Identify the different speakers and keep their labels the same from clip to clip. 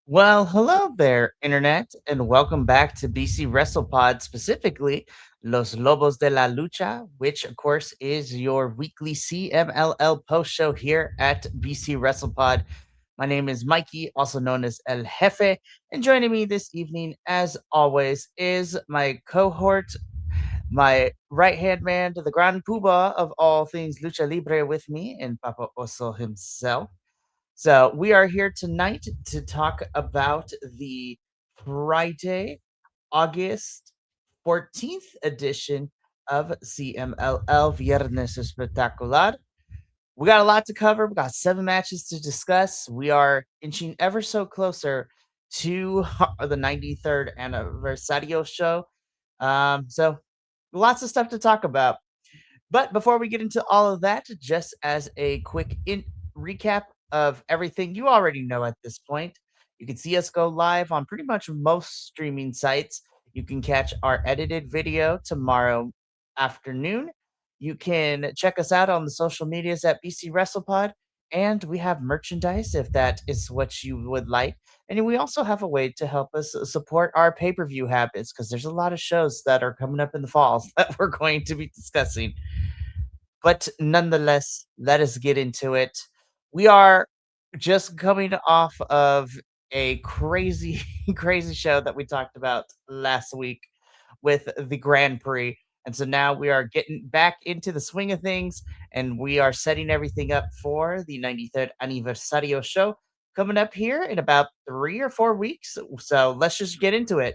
Speaker 1: Well, hello there, Internet, and welcome back to BC Wrestle Pod, specifically Los Lobos de la Lucha, which, of course, is your weekly CMLL post show here at BC Wrestle Pod. My name is Mikey, also known as El Jefe, and joining me this evening, as always, is my cohort, my right hand man to the Grand Poobah of all things Lucha Libre with me, and Papa Oso himself. So we are here tonight to talk about the Friday, August 14th edition of CMLL Viernes Espectacular. We got a lot to cover. We got 7 matches to discuss. We are inching ever so closer to the 93rd anniversario show. So lots of stuff to talk about. But before we get into all of that, just as a quick recap of everything you already know at this point, you can see us go live on pretty much most streaming sites. You can catch our edited video tomorrow afternoon. You can check us out on the social medias at BC WrestlePod, and we have merchandise if that is what you would like. And we also have a way to help us support our pay per view habits because there's a lot of shows that are coming up in the fall that we're going to be discussing. But nonetheless, let us get into it. We are just coming off of a crazy, crazy show that we talked about last week with the Grand Prix. And so now we are getting back into the swing of things and we are setting everything up for the 93rd Anniversario show coming up here in about 3 or 4 weeks. So let's just get into it.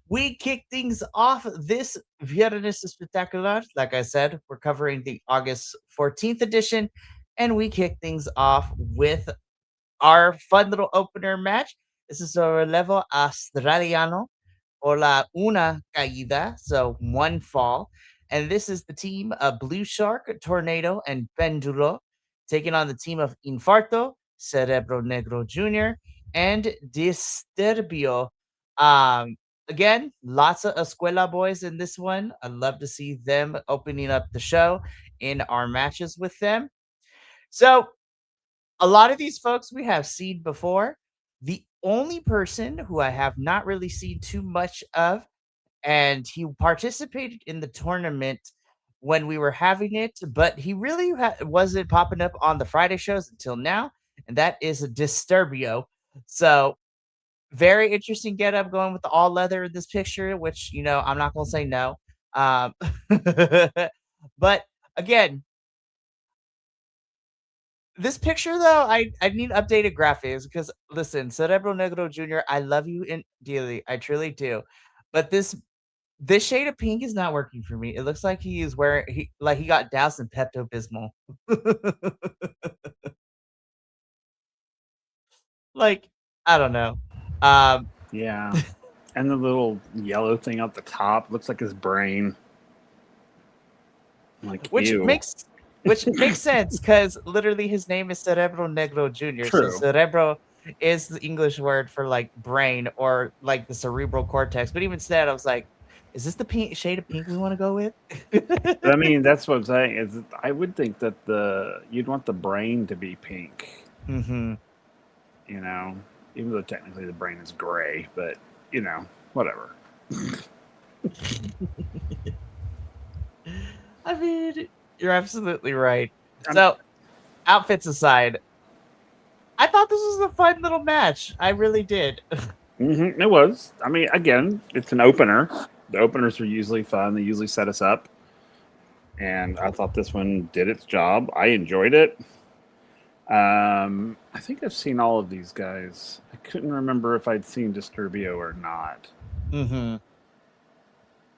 Speaker 1: We kick things off this Viernes Espectacular. Like I said, we're covering the August 14th edition, and we kick things off with our fun little opener match. This is a relevo australiano or la una caída, so one fall. And this is the team of Blue Shark, Tornado, and Pendulo taking on the team of Infarto, Cerebro Negro Jr., and Disturbio. Again, lots of Escuela boys in this one. I'd love to see them opening up the show in our matches with them. So, a lot of these folks we have seen before. The only person who I have not really seen too much of, and he participated in the tournament when we were having it, but he really wasn't popping up on the Friday shows until now, and that is Disturbio. So very interesting getup going with the all leather in this picture, which I'm not gonna say no. Um, but again, this picture though, I need updated graphics because listen, Cerebro Negro Jr., I love you in dearly, I truly do. But this shade of pink is not working for me. It looks like he is wearing he got doused in Pepto Bismol. Like, I don't know. Um
Speaker 2: Yeah. And the little yellow thing at the top looks like his brain. I'm like,
Speaker 1: which
Speaker 2: ew.
Speaker 1: makes which makes sense because literally his name is Cerebro Negro Jr. So
Speaker 2: True.
Speaker 1: cerebro is the English word for like brain or like the cerebral cortex. But even said, I was like, is this the pink shade of pink we want to go with?
Speaker 2: But I mean, that's what I'm saying. Is I would think that you'd want the brain to be pink,
Speaker 1: hmm
Speaker 2: you know, even though technically the brain is gray, but whatever.
Speaker 1: I mean, you're absolutely right.
Speaker 2: I'm,
Speaker 1: So, outfits aside, I thought this was a fun little match. I really did.
Speaker 2: it was. I mean, again, it's an opener. The openers are usually fun. They usually set us up, and I thought this one did its job. I enjoyed it. I think I've seen all of these guys. I couldn't remember if I'd seen Disturbio or not.
Speaker 1: hmm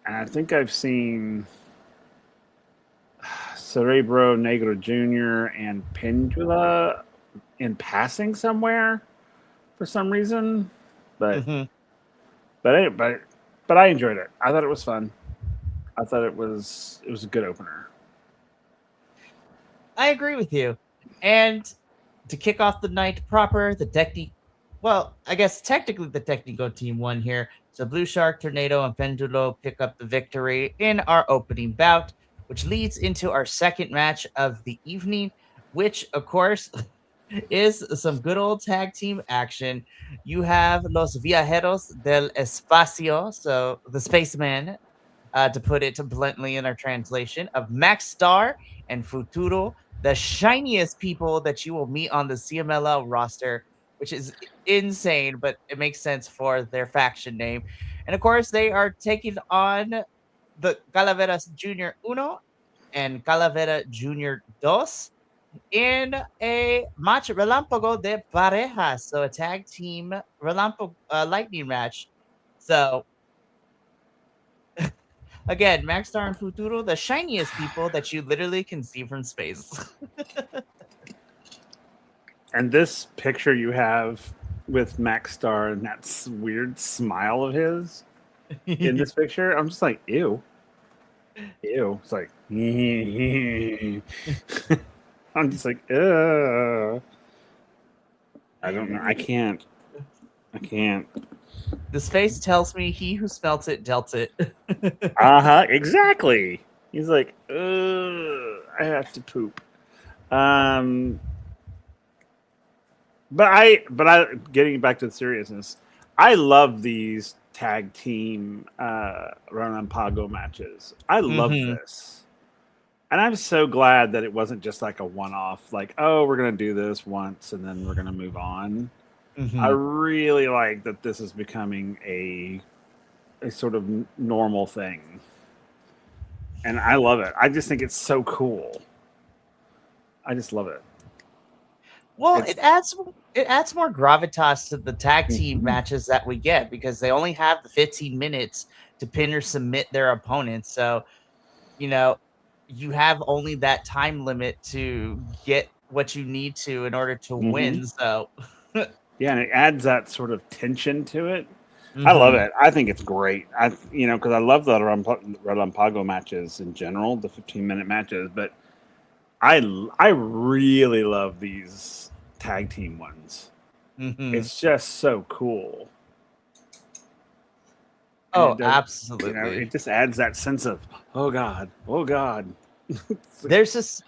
Speaker 2: And I think I've seen Cerebro Negro Jr. and Pendula in passing somewhere for some reason, but
Speaker 1: hmm
Speaker 2: but but I enjoyed it. I thought it was fun. I thought it was a good opener.
Speaker 1: I agree with you. And to kick off the night proper, well, I guess technically the Technico team won here. So Blue Shark, Tornado, and Pendulo pick up the victory in our opening bout, which leads into our second match of the evening, which, of course, is some good old tag team action. You have Los Viajeros del Espacio, so the spaceman, to put it bluntly in our translation, of Max Star and Futuro, the shiniest people that you will meet on the CMLL roster, which is insane, but it makes sense for their faction name. And of course, they are taking on the Calaveras Junior Uno and Calavera Junior Dos in a match Relámpago de Parejas, so a tag team Relámpago lightning match. So again, Max Star and Futuro, the shiniest people that you literally can see from space.
Speaker 2: And this picture you have with Max Star and that weird smile of his in this picture, I'm just like, ew. Ew. It's like, I'm just like, ugh. I don't know. I can't.
Speaker 1: This face tells me he who smelt it dealt it.
Speaker 2: Exactly. He's like, ugh, I have to poop. But getting back to the seriousness, I love these tag team Renampago matches. I love this. And I'm so glad that it wasn't just like a one-off, like, oh, we're going to do this once and then we're going to move on. I really like that this is becoming a sort of normal thing. And I love it. I just think it's so cool. I just love it.
Speaker 1: Well, it adds more gravitas to the tag team matches that we get because they only have the 15 minutes to pin or submit their opponents. So, you have only that time limit to get what you need to in order to win. So,
Speaker 2: yeah, and it adds that sort of tension to it. I love it. I think it's great. Because I love the Relampago matches in general, the 15-minute matches, but I really love these tag team ones. It's just so cool.
Speaker 1: Oh, absolutely.
Speaker 2: It just adds that sense of, oh God.
Speaker 1: There's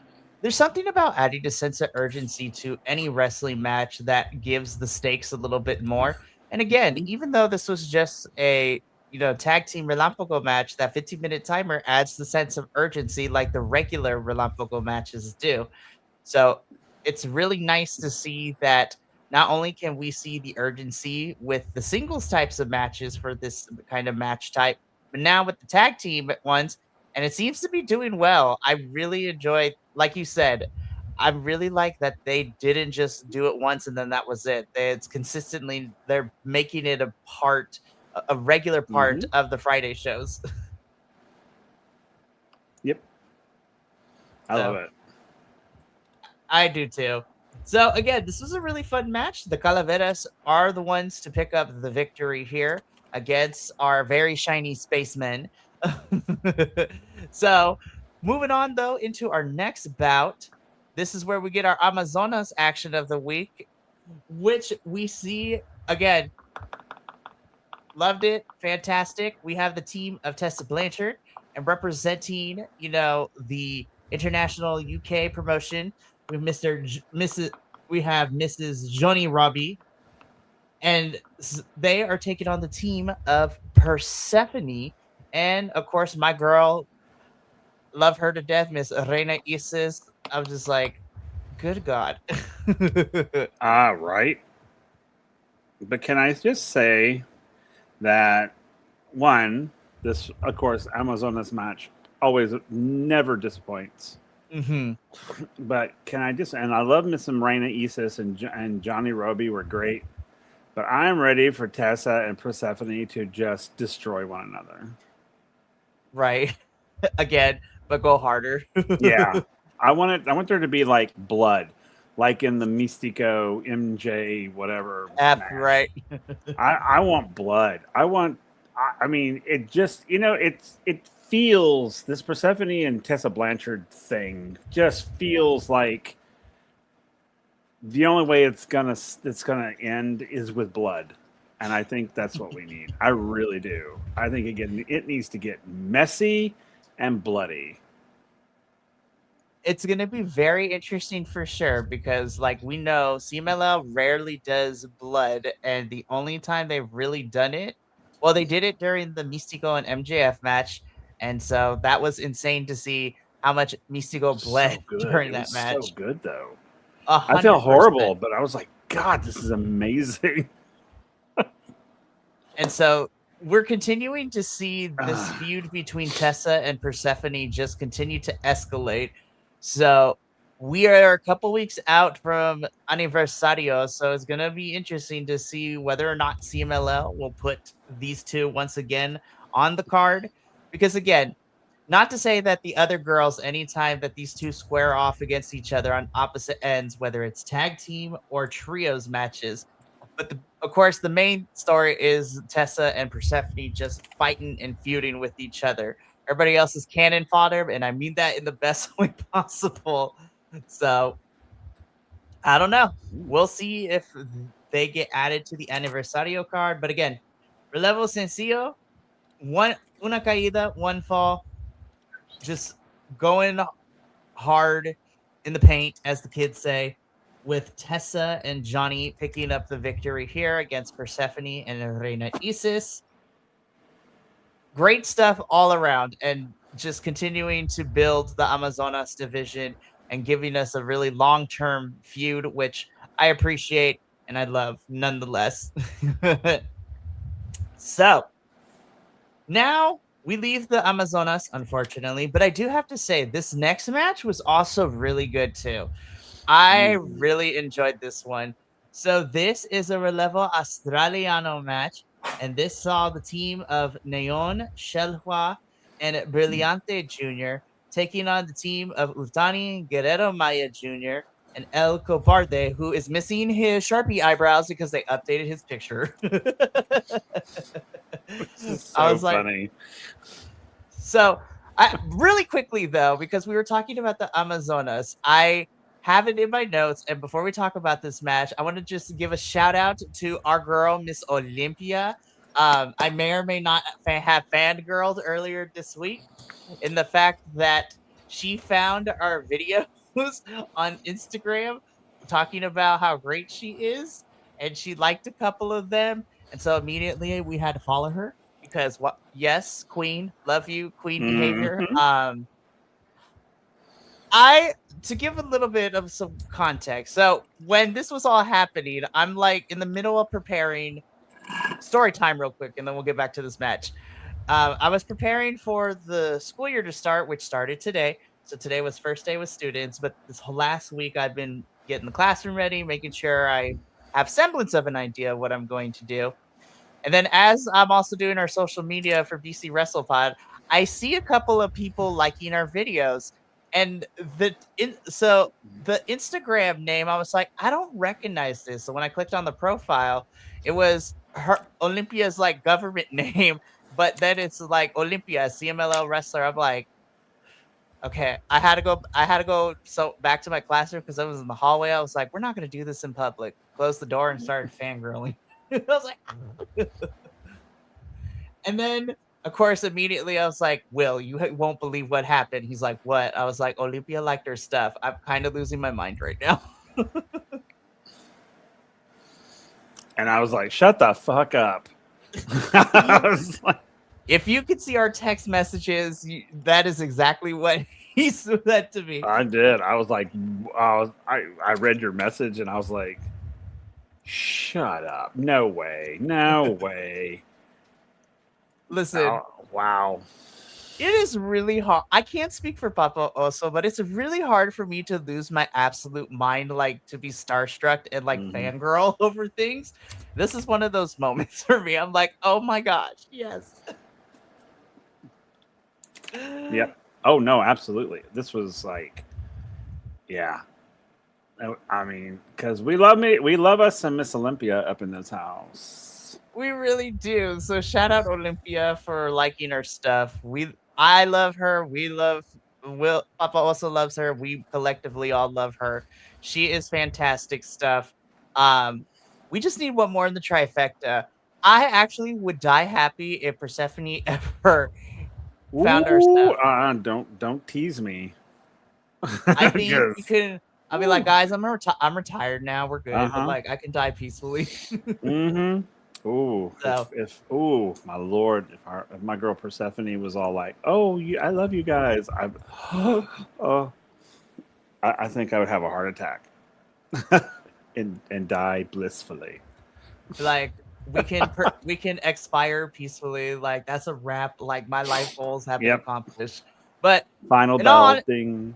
Speaker 1: something about adding a sense of urgency to any wrestling match that gives the stakes a little bit more. And again, even though this was just a tag team Relámpago match, that 15-minute timer adds the sense of urgency like the regular Relámpago matches do. So it's really nice to see that not only can we see the urgency with the singles types of matches for this kind of match type, but now with the tag team ones, and it seems to be doing well. I really enjoy, like you said, I really like that they didn't just do it once and then that was it. It's consistently they're making it a regular part of the Friday shows.
Speaker 2: Yep. I love it.
Speaker 1: I do too. So again, this was a really fun match. The Calaveras are the ones to pick up the victory here against our very shiny spacemen. So moving on though into our next bout, this is where we get our Amazonas action of the week, which we see again. Loved it, fantastic. We have the team of Tessa Blanchard and representing, the international UK promotion. We have Mrs. Johnny Robbie, and they are taking on the team of Persephone, and of course, my girl, love her to death, Miss Reina Isis. I was just like, good God.
Speaker 2: Right. But can I just say that one, this of course Amazonas match always never disappoints. But can I just, and I love Miss Reina Isis and Johnny Roby were great, but I'm ready for Tessa and Persephone to just destroy one another.
Speaker 1: Right. Again, but go harder.
Speaker 2: Yeah. I want there to be like blood, like in the Mystico MJ whatever.
Speaker 1: Right.
Speaker 2: I want blood. I mean, it just, it feels, this Persephone and Tessa Blanchard thing just feels like the only way it's gonna end is with blood. And I think that's what we need. I really do. I think it needs to get messy and bloody.
Speaker 1: it's going to be very interesting for sure because, like, we know CMLL rarely does blood, and the only time they've really done it, well, they did it during the Mystico and MJF match, and so that was insane to see how much Mystico bled
Speaker 2: So good.
Speaker 1: during
Speaker 2: It was
Speaker 1: that
Speaker 2: so
Speaker 1: match.
Speaker 2: good though. I feel
Speaker 1: 100%.
Speaker 2: horrible, but I was like, God, this is amazing.
Speaker 1: And so we're continuing to see this
Speaker 2: Ah,
Speaker 1: feud between Tessa and Persephone just continue to escalate. So we are a couple weeks out from Aniversario, so it's going to be interesting to see whether or not CMLL will put these two once again on the card. Because again, not to say that the other girls, anytime that these two square off against each other on opposite ends, whether it's tag team or trios matches, but of course, the main story is Tessa and Persephone just fighting and feuding with each other. Everybody else is cannon fodder, and I mean that in the best way possible. So I don't know. We'll see if they get added to the Aniversario card. But again, Relevo Sencillo, one una caída, one fall, just going hard in the paint, as the kids say, with Tessa and Johnny picking up the victory here against Persephone and Reina Isis. Great stuff all around, and just continuing to build the Amazonas division and giving us a really long term feud, which I appreciate and I love nonetheless. So now we leave the Amazonas, unfortunately, but I do have to say this next match was also really good too. I
Speaker 2: mm,
Speaker 1: really enjoyed this one. So this is a Relevo Australiano match, and this saw the team of Neon, Shelhua, and Brillante Jr. taking on the team of Utani, Guerrero Maya Jr., and El Cobarde, who is missing his Sharpie eyebrows because they updated his picture.
Speaker 2: this is
Speaker 1: I
Speaker 2: so
Speaker 1: was like,
Speaker 2: funny.
Speaker 1: so really quickly though, because we were talking about the Amazonas, I have it in my notes. And before we talk about this match, I want to just give a shout out to our girl, Miss Olympia. I may or may not have fangirled earlier this week in the fact that she found our videos on Instagram talking about how great she is, and she liked a couple of them. And so immediately we had to follow her because what? Yes, Queen, love you, Queen behavior.
Speaker 2: Hmm.
Speaker 1: I to give a little bit of some context. So when this was all happening, I'm like in the middle of preparing story time real quick, and then we'll get back to this match. I was preparing for the school year to start, which started today. So today was first day with students, but this whole last week I've been getting the classroom ready, making sure I have semblance of an idea of what I'm going to do. And then as I'm also doing our social media for BC Wrestle Pod, I see a couple of people liking our videos. And so the Instagram name, I was like, I don't recognize this. So when I clicked on the profile, it was her Olympia's like government name, but then it's like Olympia, CMLL wrestler. I'm like, okay, I had to go so back to my classroom because I was in the hallway. I was like, we're not gonna do this in public. Closed the door and started fangirling. I was like, and then, of course, immediately I was like, Will, you won't believe what happened. He's like, what? I was like, Olympia liked her stuff. I'm kind of losing my mind right now.
Speaker 2: And I was like, shut the fuck up. I was like,
Speaker 1: If you could see our text messages, that is exactly what he said to me.
Speaker 2: I did. I was like, I read your message and I was like, shut up. No way. No way.
Speaker 1: Listen,
Speaker 2: Oh, wow.
Speaker 1: it is really hard. I can't speak for Papa also, but it's really hard for me to lose my absolute mind, like to be starstruck and like
Speaker 2: Hmm.
Speaker 1: fangirl over things. This is one of those moments for me. I'm like, oh my gosh, yes.
Speaker 2: Yep. Oh no, absolutely. This was like, yeah. I mean, because we love us some Miss Olympia up in this house.
Speaker 1: We really do. So shout out Olympia for liking our stuff. I love her. We love Will Papa also loves her. We collectively all love her. She is fantastic stuff. Um we just need one more in the trifecta. I actually would die happy if Persephone ever found our
Speaker 2: Ooh,
Speaker 1: stuff.
Speaker 2: don't tease me.
Speaker 1: I think we
Speaker 2: 'Cause-
Speaker 1: can. I'll be like, guys, I'm retired now. We're good, but
Speaker 2: uh-huh.
Speaker 1: like I can die peacefully.
Speaker 2: Mm-hmm. Ooh,
Speaker 1: So
Speaker 2: if ooh, my lord, if my girl Persephone was all like, "Oh, I love you guys," oh, I think I would have a heart attack and die blissfully.
Speaker 1: like we can expire peacefully. Like that's a wrap. Like my life goals have been
Speaker 2: Yep.
Speaker 1: accomplished. But
Speaker 2: Final
Speaker 1: in all
Speaker 2: bell thing.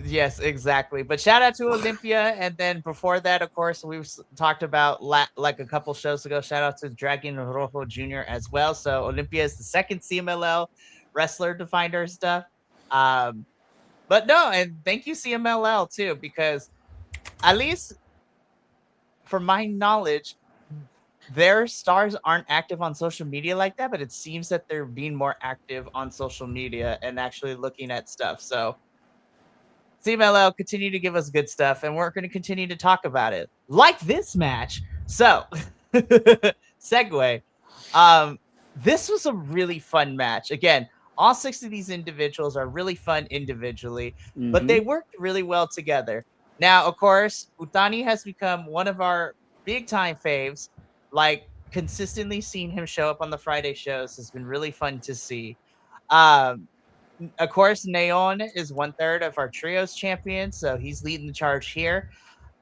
Speaker 1: yes, exactly. But shout out to Olympia, and then before that, of course, we've talked about like a couple shows ago. Shout out to Dragon Rojo Jr. as well. So Olympia is the second CMLL wrestler to find our stuff. Um, but no, and thank you CMLL too, because at least from my knowledge, their stars aren't active on social media like that. But it seems that they're being more active on social media and actually looking at stuff. So CMLL continue to give us good stuff, and we're going to continue to talk about it, like this match. So, segue. This was a really fun match. Again, all six of these individuals are really fun individually, but
Speaker 2: Mm-hmm.
Speaker 1: they worked really well together. Now, of course, Utani has become one of our big time faves. Like consistently seeing him show up on the Friday shows has been really fun to see. Um, of course, Neon is 1/3 of our trios champion, so he's leading the charge here.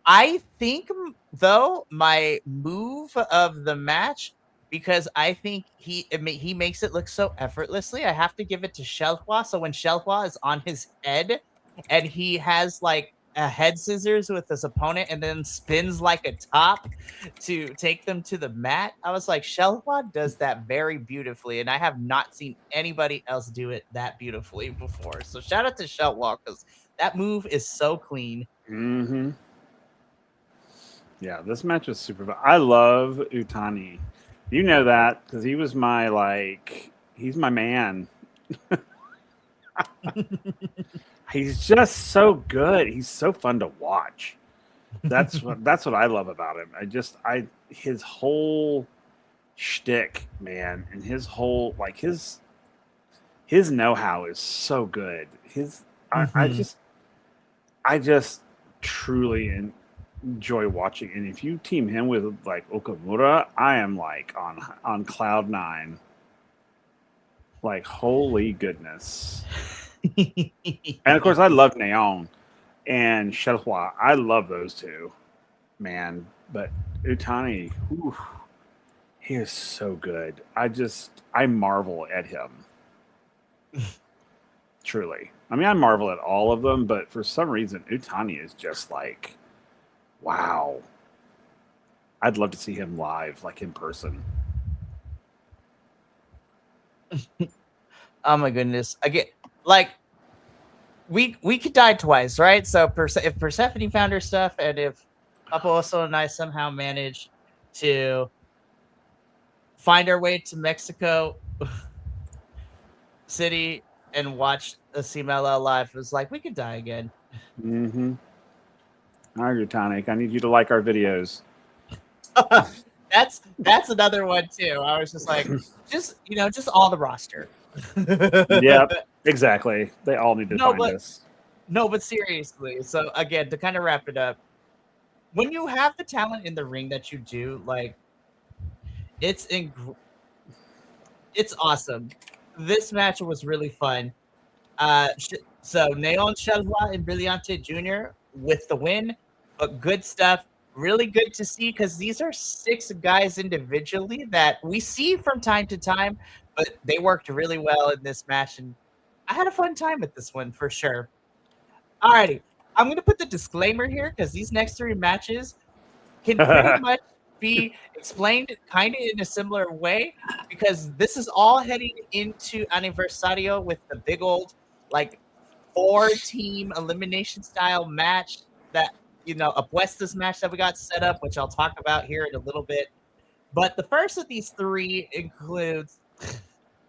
Speaker 1: I think, though, my move of the match, because I think he makes it look so effortlessly. I have to give it to Shelhua. So when Shelhua is on his head and he has like a head scissors with his opponent and then spins like a top to take them to the mat, I was like, Shelhua does that very beautifully, and I have not seen anybody else do it that beautifully before. So shout out to Shelhua because that move is so clean.
Speaker 2: Mm-hmm. Yeah, this match was super fun. I love Utani. You know that because he was he's my man. He's just so good. He's so fun to watch. That's what I love about him. His whole shtick, man, and his whole his know-how is so good.
Speaker 1: Mhm.
Speaker 2: I just truly enjoy watching. And if you team him with like Okamura, I am like on cloud nine. Like holy goodness. And of course I love Neon and Shelhua. I love those two. Man. But Utani, whew, he is so good. I marvel at him. Truly. I mean I marvel at all of them, but for some reason Utani is just like wow. I'd love to see him live, like in person.
Speaker 1: Oh my goodness. I get like we could die twice, right? So if Persephone found her stuff and if Papaoso and I somehow managed to find our way to Mexico City and watch a CMLL live, it was like we could die again.
Speaker 2: Mm-hmm. All right, Tonic. I need you to like our videos.
Speaker 1: That's another one too. I was just like, just all the roster.
Speaker 2: Yep, exactly. They all need to
Speaker 1: no,
Speaker 2: find
Speaker 1: but
Speaker 2: us.
Speaker 1: no, but seriously. So again, to kind of wrap it up, when you have the talent in the ring that you do, like it's in, it's awesome. This match was really fun. So Neon Shelva and Brillante Jr. with the win, but good stuff. Really good to see because these are six guys individually that we see from time to time, but they worked really well in this match, and I had a fun time with this one for sure. Alrighty, I'm gonna put the disclaimer here because these next three matches can pretty much be explained kind of in a similar way because this is all heading into Aniversario with the big old like 4-team elimination style match that Apuestas match that we got set up, which I'll talk about here in a little bit. But the first of these three includes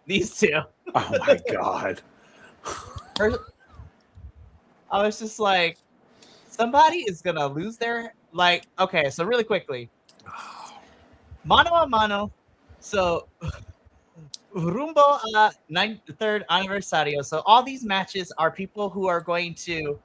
Speaker 1: these two.
Speaker 2: Oh my god.
Speaker 1: First, I was just like, somebody is gonna lose their okay, so really quickly. Mano a mano. So Rumbo third anniversario. So all these matches are people who are going to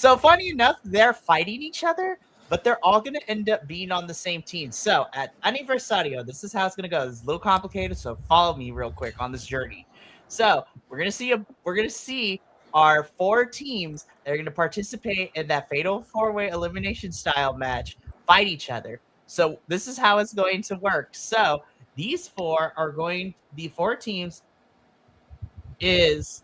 Speaker 1: So funny enough, they're fighting each other, but they're all going to end up being on the same team. So at Aniversario, this is how it's going to go. It's a little complicated, so follow me real quick on this journey. So we're going to see our 4 teams that are going to participate in that fatal 4-way elimination style match fight each other. So this is how it's going to work. So these 4 are going. The 4 teams is.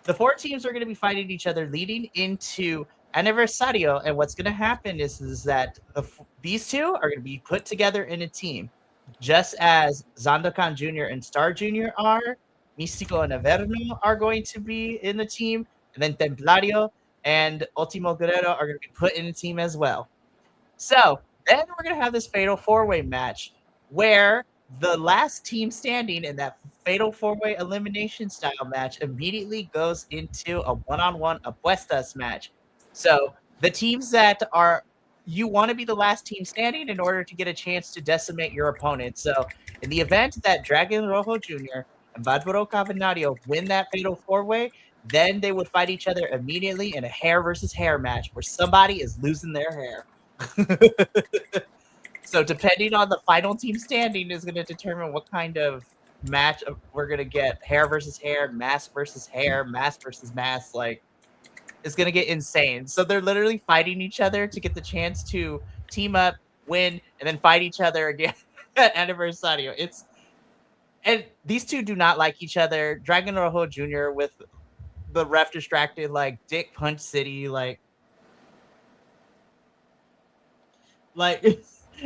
Speaker 1: The 4 teams are going to be fighting each other leading into Aniversario, and what's going to happen is that these 2 are going to be put together in a team, just as Zandokan Jr. and Star Jr. are. Místico and Averno are going to be in the team, and then Templario and Ultimo Guerrero are going to be put in a team as well. So then we're going to have this fatal 4-way match where the last team standing in that fatal 4-way elimination style match immediately goes into a one-on-one apuestas match. So the teams that are you want to be the last team standing in order to get a chance to decimate your opponent. So in the event that Dragon Rojo Jr. and Barbaro Cavernario win that fatal 4-way, then they would fight each other immediately in a hair versus hair match where somebody is losing their hair. So depending on the final team standing is going to determine what kind of match we're going to get. Hair versus hair, mask versus hair, mask versus mask. Like, it's going to get insane. So they're literally fighting each other to get the chance to team up, win, and then fight each other again at Aniversario. And these 2 do not like each other. Dragon Rojo Jr. with the ref distracted, like Dick Punch City, like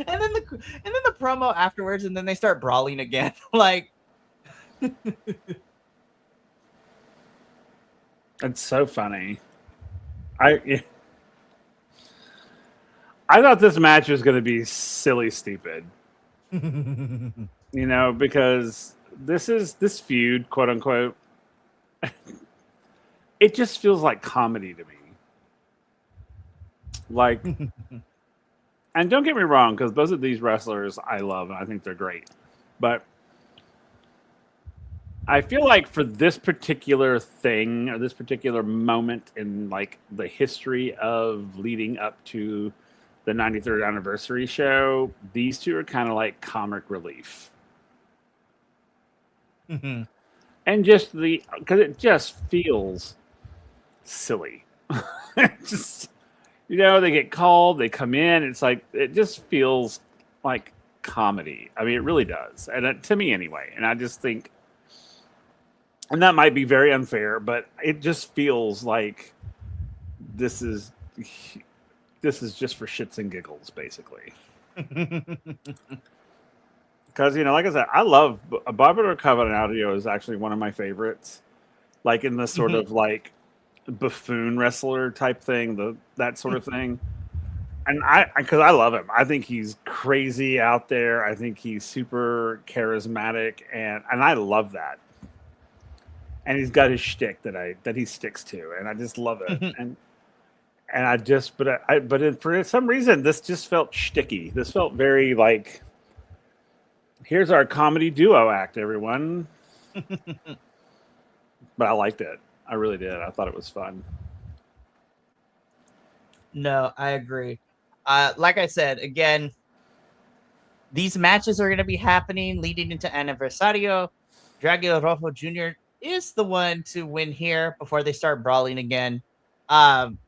Speaker 1: and then the promo afterwards, and then they start brawling again. Like,
Speaker 2: it's so funny. I thought this match was going to be silly stupid. Because this feud, quote unquote, it just feels like comedy to me. Like, and don't get me wrong, because both of these wrestlers I love and I think they're great. But I feel like for this particular thing or this particular moment in like the history of leading up to the 93rd anniversary show, these 2 are kind of like comic relief.
Speaker 1: mm-hmm.
Speaker 2: And just because it just feels silly. Just, they get called, they come in. It's like, it just feels like comedy. I mean, it really does. And to me anyway. And I just think, and that might be very unfair, but it just feels like this is just for shits and giggles, basically. Because, like I said, I love Barbaro Cavernario is actually one of my favorites. Like in this sort of like buffoon wrestler type thing, that sort of thing. And because I love him. I think he's crazy out there. I think he's super charismatic, and I love that. And he's got his shtick that he sticks to, and I just love it. And I just, for some reason, this just felt shticky. This felt very like, here's our comedy duo act, everyone. But I liked it. I really did. I thought it was fun.
Speaker 1: No, I agree. Like I said, again, these matches are going to be happening leading into Aniversario. Dragon Rojo Jr. is the one to win here before they start brawling again. And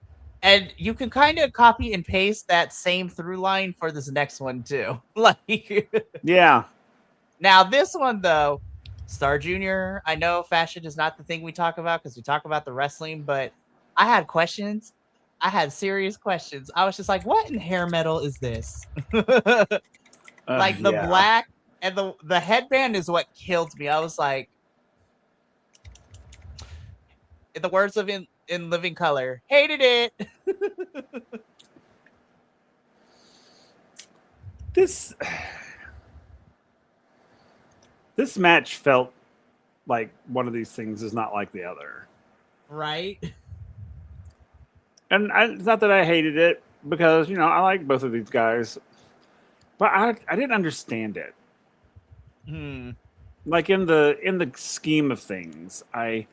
Speaker 1: you can kind of copy and paste that same through line for this next one too. Like,
Speaker 2: yeah.
Speaker 1: Now this one though, Star Jr. I know fashion is not the thing we talk about because we talk about the wrestling, but I had questions. I had serious questions. I was just like, what in hair metal is this? Like the black and the headband is what killed me. I was like, in the words of in Living Color, hated it.
Speaker 2: This match felt like one of these things is not like the other.
Speaker 1: Right.
Speaker 2: And it's not that I hated it because, I like both of these guys, but I didn't understand it. Like in the scheme of things, I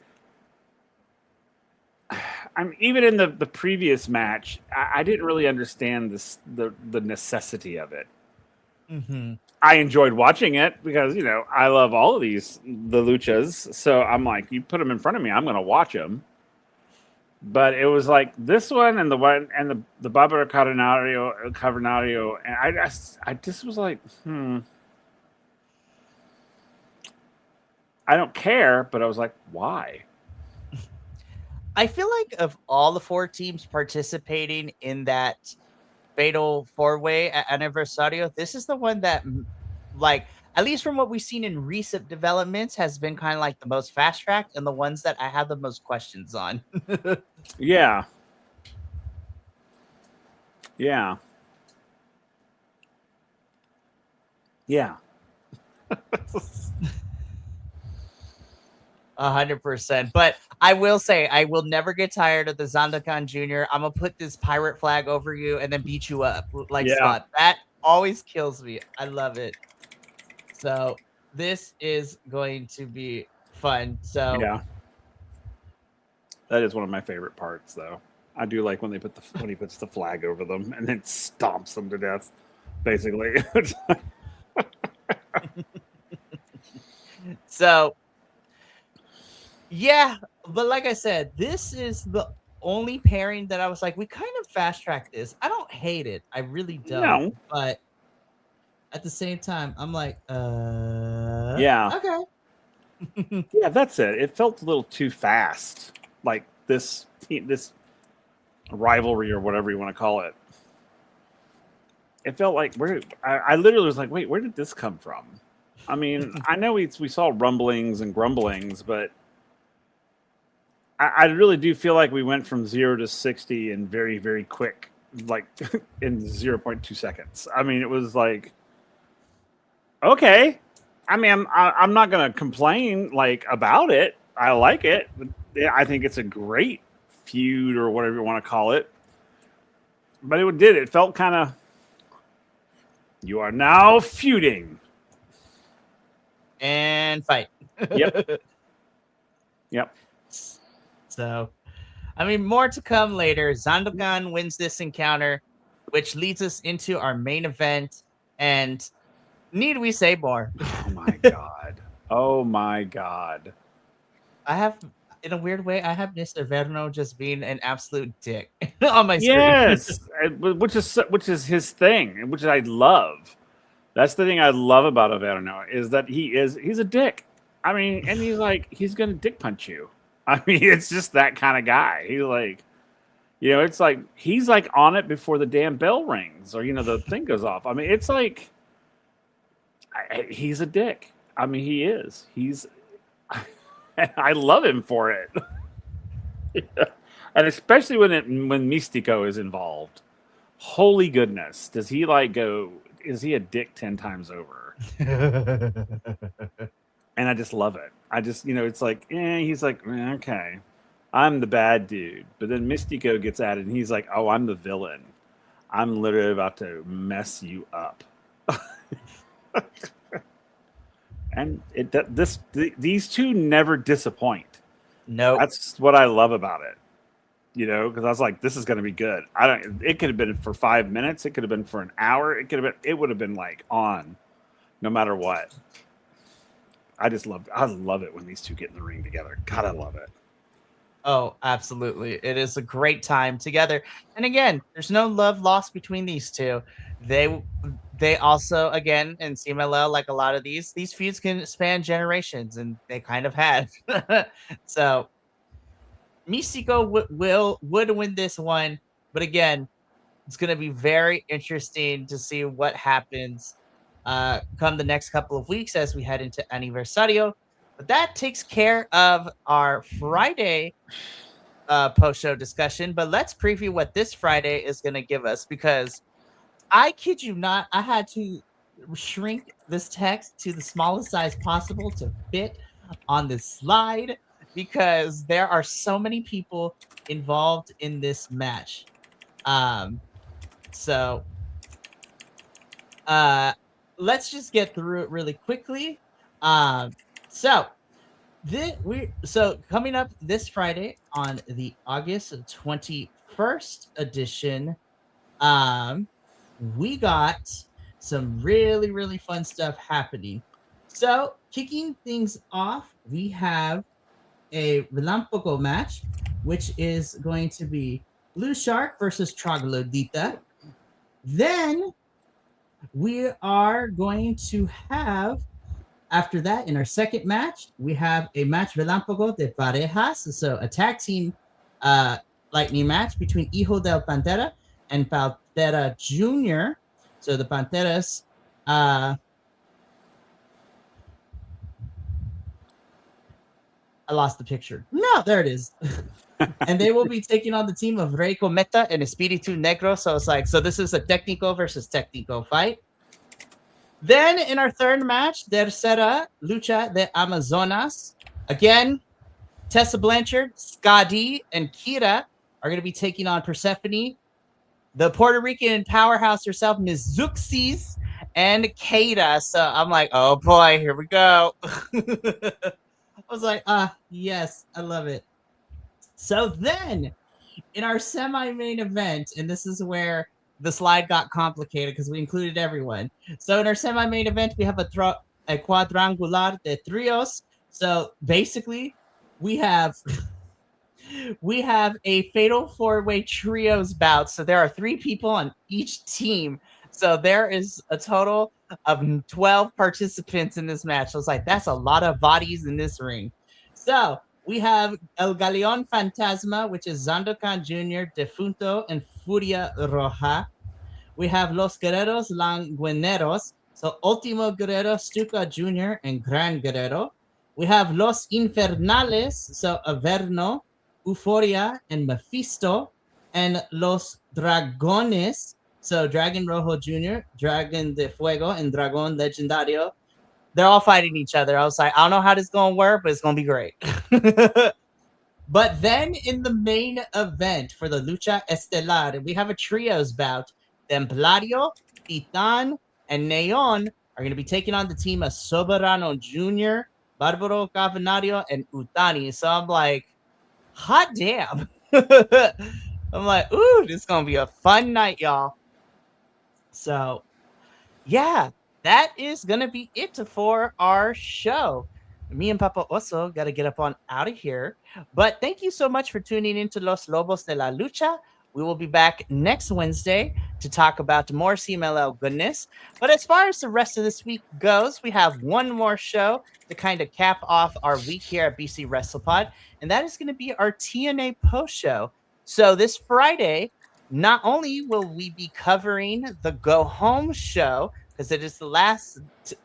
Speaker 2: I'm even in the previous match. I didn't really understand the necessity of it.
Speaker 1: Mm-hmm.
Speaker 2: I enjoyed watching it because I love all of the luchas. So I'm like, you put them in front of me, I'm going to watch them. But it was like this one and the one and the Barbara Cavernario, and I just was like, I don't care, but I was like, why?
Speaker 1: I feel like of all the 4 teams participating in that fatal 4-way at Aniversario, this is the one that, like, at least from what we've seen in recent developments, has been kind of like the most fast tracked and the ones that I have the most questions on.
Speaker 2: Yeah. Yeah. Yeah.
Speaker 1: 100%. But I will say, I will never get tired of the Zandakan Jr. I'm gonna put this pirate flag over you and then beat you up like
Speaker 2: Yeah.
Speaker 1: Spot. That always kills me. I love it. So this is going to be fun. So
Speaker 2: Yeah. That is one of my favorite parts, though. I do like when he puts the flag over them and then stomps them to death, basically.
Speaker 1: so yeah, but like I said, this is the only pairing that I was like, we kind of fast track this. I don't hate it. I really don't.
Speaker 2: No.
Speaker 1: But at the same time, I'm like,
Speaker 2: Yeah.
Speaker 1: okay.
Speaker 2: Yeah, that's it. It felt a little too fast. Like this rivalry or whatever you want to call it. It felt like I literally was like, wait, where did this come from? I mean, I know we saw rumblings and grumblings, but I really do feel like we went from 0 to 60 in very, very quick, like in 0.2 seconds. I mean, it was like, okay. I mean, I'm not going to complain like about it. I like it. I think it's a great feud or whatever you want to call it. But it felt kind of, you are now feuding.
Speaker 1: And fight.
Speaker 2: Yep. Yep.
Speaker 1: So, I mean, more to come later. Zandokan wins this encounter, which leads us into our main event. And need we say more?
Speaker 2: Oh my God. Oh my God.
Speaker 1: I have, in a weird way, I have Mr. Verno just being an absolute dick on my screen.
Speaker 2: Yes, which is his thing, which I love. That's the thing I love about Averno is that he's a dick. I mean, and he's gonna dick punch you. I mean, it's just that kind of guy. He's like, it's like he's like on it before the damn bell rings or the thing goes off. I mean, it's like he's a dick. I mean, he is. I love him for it. And especially when Mystico is involved. Holy goodness. Does he is he a dick 10 times over? And I just love it. I just, it's like, he's like, okay, I'm the bad dude. But then Mystico gets at it and he's like, oh, I'm the villain. I'm literally about to mess you up. And these two never disappoint.
Speaker 1: No,
Speaker 2: That's what I love about it. Because I was like, this is going to be good. It could have been for 5 minutes. It could have been for an hour. It would have been like on, no matter what. I love it when these two get in the ring together. God, I love it.
Speaker 1: Oh, absolutely. It is a great time together. And again, there's no love lost between these two. They also, again, in CMLL, like a lot of these feuds can span generations, and they kind of have. So Mystico would win this one, but again, it's going to be very interesting to see what happens come the next couple of weeks as we head into Aniversario. But that takes care of our Friday post-show discussion. But let's preview what this Friday is going to give us, because I kid you not, I had to shrink this text to the smallest size possible to fit on this slide, because there are so many people involved in this match. So let's just get through it really quickly. So So coming up this Friday on the August 21st edition, um, we got some really, really fun stuff happening. So kicking things off, we have a Relampogo match, which is going to be Blue Shark versus Troglodita. Then we are going to have, after that, in our second match, we have a match Relámpago de Parejas, so a tag team uh, lightning match between Hijo del Pantera and Pantera Jr. So the Panteras I lost the picture. No, there it is. And they will be taking on the team of Rey Cometa and Espiritu Negro. So it's like, so this is a Técnico versus Técnico fight. Then in our third match, Tercera Lucha de Amazonas. Again, Tessa Blanchard, Scotty, and Kira are going to be taking on Persephone, the Puerto Rican powerhouse herself, Ms. Zuxis, and Kata. So I'm like, oh boy, here we go. I was like, yes, I love it. So then in our semi-main event, and this is where the slide got complicated because we included everyone. So in our semi-main event, we have a quadrangular de trios. So basically, we have we have a fatal four-way trios bout. So there are 3 people on each team. So there is a total of 12 participants in this match. So it's like that's a lot of bodies in this ring. So we have El Galeon Fantasma, which is Zandokan Jr., Defunto, and Furia Roja. We have Los Guerreros Languineros, so Ultimo Guerrero, Stuka Jr., and Gran Guerrero. We have Los Infernales, so Averno, Euphoria, and Mephisto. And Los Dragones, so Dragon Rojo Jr., Dragon de Fuego, and Dragon Legendario. They're all fighting each other. I was like, I don't know how this is going to work, but it's going to be great. But then in the main event for the Lucha Estelar, we have a trios bout. Templario, Titan, and Neon are going to be taking on the team of Soberano Jr., Barbaro Cavanario, and Utani. So I'm like, hot damn. I'm like, ooh, this is going to be a fun night, y'all. So, yeah, that is going to be it for our show. Me and Papa also got to get up on out of here. But thank you so much for tuning into Los Lobos de la Lucha. We will be back next Wednesday to talk about more CMLL goodness. But as far as the rest of this week goes, we have one more show to kind of cap off our week here at BC Wrestle Pod, and that is going to be our TNA post show. So this Friday, not only will we be covering the Go Home show, because it is the last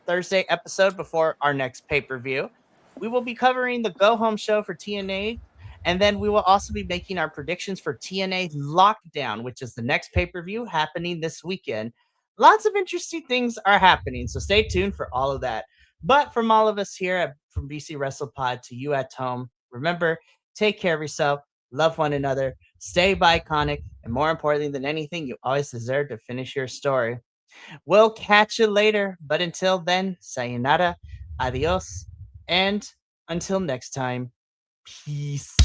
Speaker 1: Thursday episode before our next pay-per-view, we will be covering the Go Home show for TNA, and then we will also be making our predictions for TNA Lockdown, which is the next pay-per-view happening this weekend. Lots of interesting things are happening, so stay tuned for all of that. But from all of us here from BC Wrestle Pod to you at home, remember, take care of yourself, love one another, stay iconic, and more importantly than anything, you always deserve to finish your story. We'll catch you later, but until then, sayonara, adios, and until next time, peace.